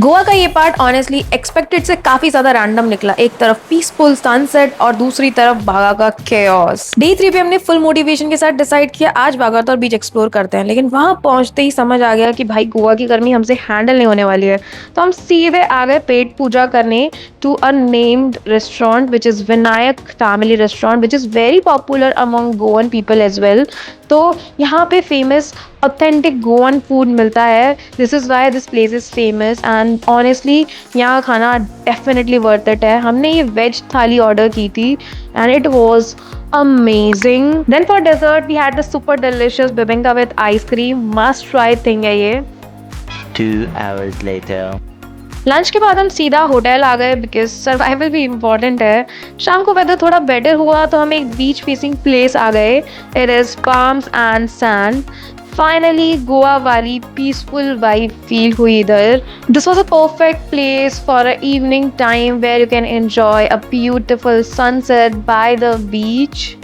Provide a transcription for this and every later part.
गोवा का ये part honestly expected से काफी ज्यादा रैंडम निकला। एक तरफ पीसफुल सनसेट और दूसरी तरफ भागा का केओस। डे 3 पे हमने फुल मोटिवेशन के साथ डिसाइड किया आज भागातोर बीच एक्सप्लोर करते हैं, लेकिन वहां पहुंचते ही समझ आ गया कि भाई गोवा की गर्मी हमसे हैंडल नहीं होने वाली है। तो हम सीधे आ गए पेट पूजा करने to a named restaurant which is Vinayak family restaurant which is very popular among Goan people as well. तो यहाँ पे फेमस ऑथेंटिक गोवन फूड मिलता है। This is why this place is famous and honestly यहाँ खाना डेफिनेटली वर्थ इट है। हमने ये वेज थाली ऑर्डर की थी and it was amazing. Then for dessert we had the super delicious bibinka with ice cream. Must try thing है ये। 2 hours later. लंच के बाद हम सीधा होटल आ गए बिकॉज सर्वाइवल भी इम्पॉर्टेंट है। शाम को वेदर थोड़ा बेटर हुआ तो हम एक बीच फेसिंग प्लेस आ गए। It is Palms and Sand. Finally Goa वाली पीसफुल वाइब फील हुई इधर। This was a perfect place for a evening time where you can enjoy a beautiful sunset by the beach.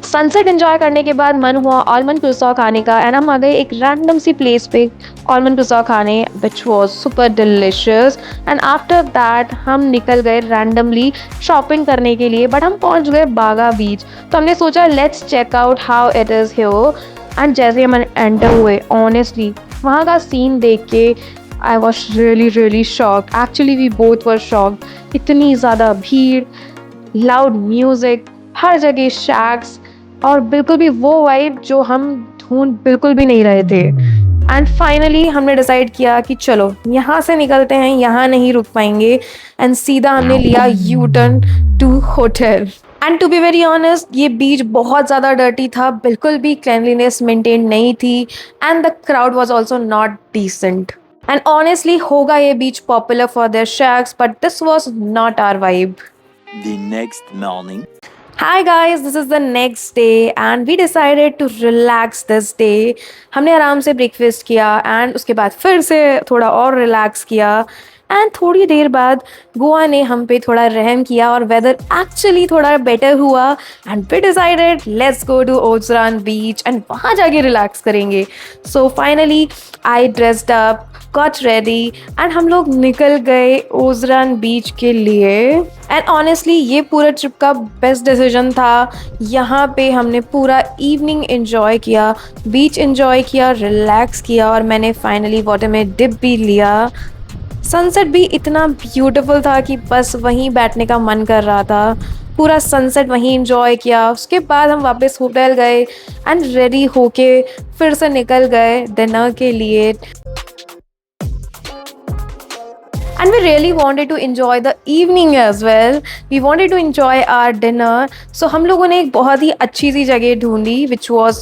Sunset enjoy करने के बाद मन हुआ आलमंड कुलचा खाने का एंड हम आ गए एक रैंडम सी प्लेस पे आलमंड कुलचा खाने which was super delicious. And after that हम निकल गए रैंडमली शॉपिंग करने के लिए, बट हम पहुंच गए बागा बीच। तो हमने सोचा let's check out how it is here. And जैसे हम एंटर हुए ऑनेस्टली वहाँ का सीन देख के I was really shocked. Actually we both were shocked. इतनी ज़्यादा भीड़, लाउड म्यूज़िक, हर जगह शैक्स और बिल्कुल भी वो वाइब जो हम ढूंढ बिल्कुल भी नहीं रहे थे। एंड फाइनली हमने डिसाइड किया कि चलो यहाँ से निकलते हैं, यहाँ नहीं रुक पाएंगे। एंड सीधा हमने लिया U turn to hotel. And to be very honest ये बीच बहुत ज़्यादा डर्टी था, बिल्कुल भी क्लेanलीनेस मेंटेन नहीं थी and the crowd was also not decent. And honestly होगा ये beach popular for their shacks but this was not our vibe. The next morning. Hi guys, this is the next day and we decided to relax this day. हमने आराम से breakfast किया and उसके बाद फिर से थोड़ा और रिलैक्स किया एंड थोड़ी देर बाद गोवा ने हम पे थोड़ा रहम किया और वेदर एक्चुअली थोड़ा बेटर हुआ and we decided let's go to Ozran beach and वहाँ जाके रिलैक्स करेंगे। So finally I dressed up, got ready and हम लोग निकल गए ओजरान बीच के लिए। एंड ऑनेस्टली ये पूरा ट्रिप का बेस्ट डिसीजन था। यहाँ पे हमने पूरा इवनिंग एंजॉय किया, बीच एंजॉय किया, रिलैक्स किया और मैंने फाइनली वाटर में डिप भी लिया। सनसेट भी इतना ब्यूटीफुल था कि बस वहीं बैठने का मन कर रहा था। पूरा सनसेट वहीं एंजॉय किया। उसके बाद हम वापस होटल गए एंड रेडी होके फिर से निकल गए डिनर के लिए। And we really wanted to enjoy the evening as well. We wanted to enjoy our dinner. So हम लोगों ने एक बहुत ही अच्छी सी जगह ढूंढी which was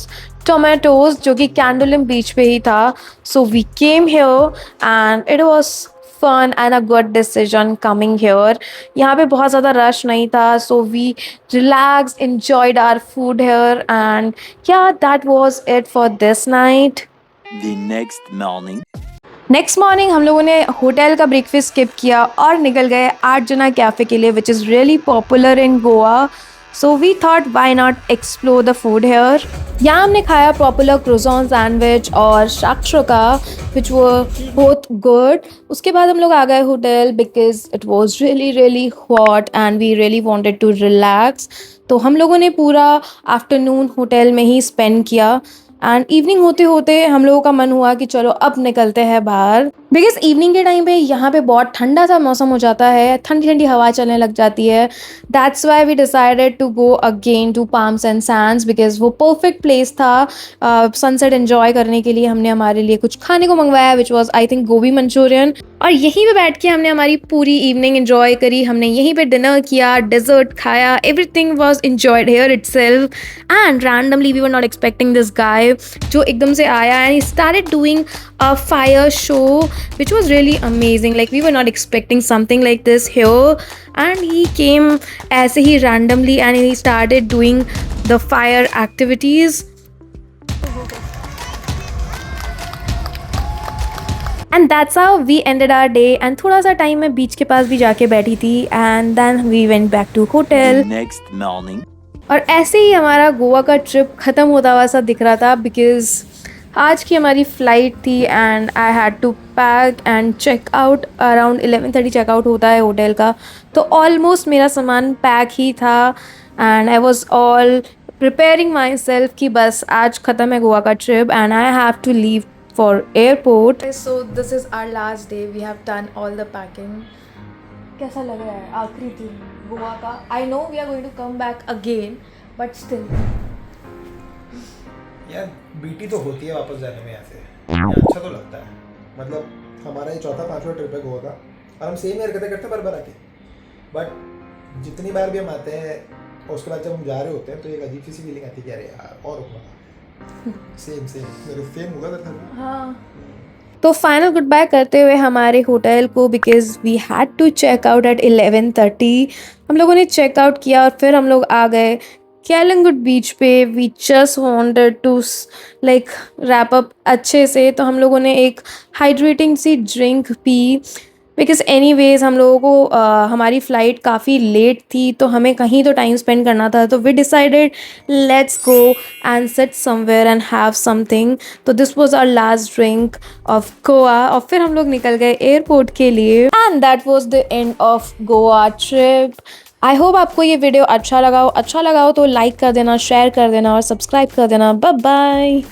Tomatoes जो कि कैंडोलिम बीच पे ही था. So we came here and it was fun and a good decision coming here. यहाँ पे बहुत ज़्यादा रश नहीं था so we relaxed, enjoyed our food here and yeah, that was it for this night. The next morning. Next morning हम लोगों ने hotel का ब्रेकफास्ट स्किप किया और निकल गए आर्जना कैफ़े के लिए which is really popular in Goa. So we thought why not explore the food here. यहाँ हमने खाया पॉपुलर क्रोसॉन सैंडविच और शाक्षोका विच वर बोथ गुड। उसके बाद हम लोग आ गए hotel because it was really hot and we really wanted to relax. तो हम लोगों ने पूरा आफ्टरनून होटल में ही स्पेंड किया एंड इवनिंग होते होते हम लोगों का मन हुआ कि चलो अब निकलते हैं बाहर बिकॉज इवनिंग के टाइम पे यहाँ पे बहुत ठंडा सा मौसम हो जाता है, ठंडी ठंडी हवा चलने लग जाती है। That's why we decided to go again to Palms and Sands because वो परफेक्ट प्लेस था सनसेट एंजॉय करने के लिए। हमने हमारे लिए कुछ खाने को मंगवाया विच वॉज आई थिंक गोभी मंचूरियन और यहीं पे बैठ के हमने हमारी पूरी इवनिंग एंजॉय करी। हमने यहीं पे डिनर किया, डेजर्ट खाया, everything was enjoyed here itself and randomly we were not expecting this guy जो एकदम से आया and he started doing a fire show which was really amazing. Like we were not expecting something like this here and he came ऐसे ही randomly and he started doing the fire activities. And that's how we ended our day. And थोड़ा सा time मैं बीच के पास भी जाके बैठी थी and then we went back to hotel. The next morning. और ऐसे ही हमारा गोवा का ट्रिप ख़त्म होता हुआ सा दिख रहा था बिकॉज़ आज की हमारी फ़्लाइट थी and I had to pack and check out around 11:30 checkout होता है होटल का. तो ऑलमोस्ट मेरा सामान पैक ही था and I was all preparing myself कि बस आज ख़त्म है गोवा का trip and I have to leave for airport. So this is our last day. We have done all the packing. कैसा लग रहा है आखिरी दिन गोवा का? I know we are going to come back again but still. यार बीटी तो होती है वापस जाने में यहाँ से. यहाँ अच्छा तो लगता है. मतलब हमारा ये चौथा पांचवा ट्रिप है गोवा का और हम सेम हरकतें करते हैं बार बार आके. बट जितनी बार भी हम आते हैं और उसके बाद जब हम जा रहे होते हैं तो एक अजीब सी फीलिंग आती है कि अरे यार और रुकना. सेम मेरे सेम होगा था. हाँ. तो फाइनल गुड बाय करते हुए हमारे होटल को because we had to check out at 11:30. हम लोगों ने चेकआउट किया और फिर हम लोग आ गए कैलंगुड बीच पे. We just wanted to like wrap up अच्छे से. तो हम लोगों ने एक हाइड्रेटिंग सी ड्रिंक पी बिकॉज एनीवेज हम लोगों को हमारी फ़्लाइट काफ़ी लेट थी तो हमें कहीं तो टाइम स्पेंड करना था. तो we decided let's go and sit somewhere and have something. तो this was our last drink of Goa और फिर हम लोग निकल गए एयरपोर्ट के लिए. And that was the end of Goa trip. I hope आपको ये वीडियो अच्छा लगा हो तो लाइक कर देना, शेयर कर देना और सब्सक्राइब कर देना. Bye bye.